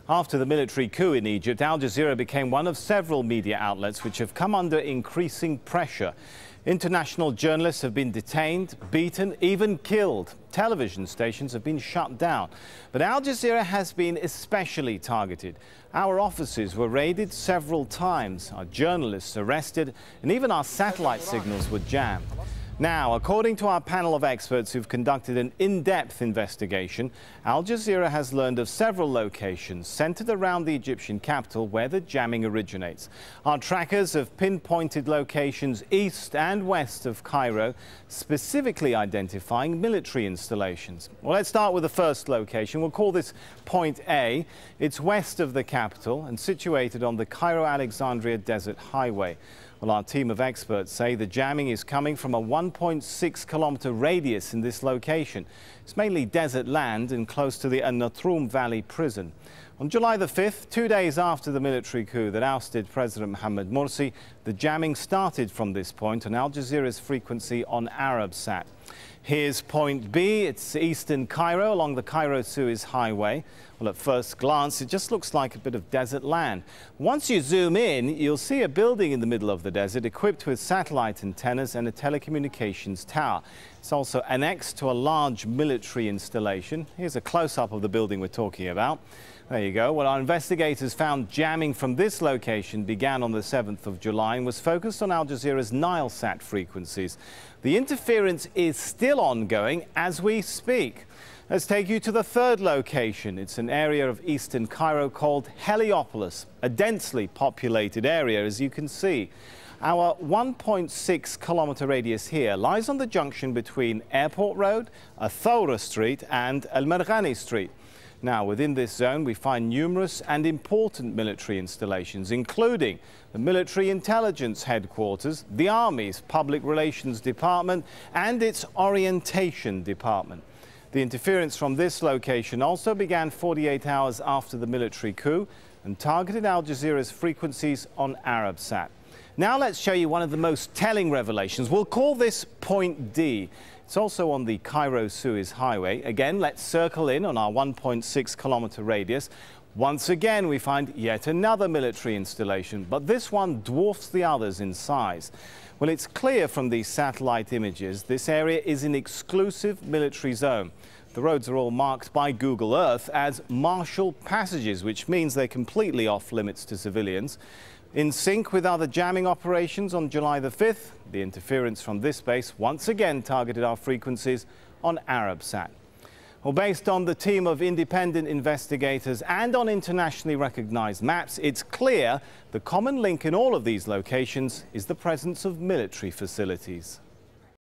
After the military coup in Egypt, Al Jazeera became one of several media outlets which have come under increasing pressure. International journalists have been detained, beaten, even killed. Television stations have been shut down. But Al Jazeera has been especially targeted. Our offices were raided several times, our journalists arrested, and even our satellite signals were jammed. Now, according to our panel of experts who've conducted an in-depth investigation, Al Jazeera has learned of several locations centered around the Egyptian capital where the jamming originates. Our trackers have pinpointed locations east and west of Cairo, specifically identifying military installations. Well, let's start with the first location. We'll call this Point A. It's west of the capital and situated on the Cairo-Alexandria Desert Highway. Well, our team of experts say the jamming is coming from a 1.6-kilometer radius in this location. It's mainly desert land and close to the Natroum Valley prison. On July the 5th, 2 days after the military coup that ousted President Mohamed Morsi, the jamming started from this point on Al Jazeera's frequency on Arabsat. Here's Point B. It's eastern Cairo along the Cairo-Suez Highway. Well, at first glance, it just looks like a bit of desert land. Once you zoom in, you'll see a building in the middle of the desert equipped with satellite antennas and a telecommunications tower. It's also annexed to a large military installation. Here's a close-up of the building we're talking about. There you go. Well, our investigators found jamming from this location began on the 7th of July and was focused on Al Jazeera's Nilesat frequencies. The interference is still ongoing as we speak. Let's take you to the third location. It's an area of eastern Cairo called Heliopolis, a densely populated area, as you can see. Our 1.6-kilometer radius here lies on the junction between Airport Road, Athora Street and El Merghani Street. Now, within this zone, we find numerous and important military installations, including the Military Intelligence Headquarters, the Army's Public Relations Department, and its Orientation Department. The interference from this location also began 48 hours after the military coup and targeted Al Jazeera's frequencies on Arabsat. Now let's show you one of the most telling revelations. We'll call this Point D. It's also on the Cairo-Suez Highway. Again, let's circle in on our 1.6-kilometer radius. Once again, we find yet another military installation, but this one dwarfs the others in size. Well, it's clear from these satellite images this area is an exclusive military zone. The roads are all marked by Google Earth as martial passages, which means they're completely off limits to civilians. In sync with other jamming operations on July the 5th, the interference from this base once again targeted our frequencies on Arabsat. Well, based on the team of independent investigators and on internationally recognized maps, it's clear the common link in all of these locations is the presence of military facilities.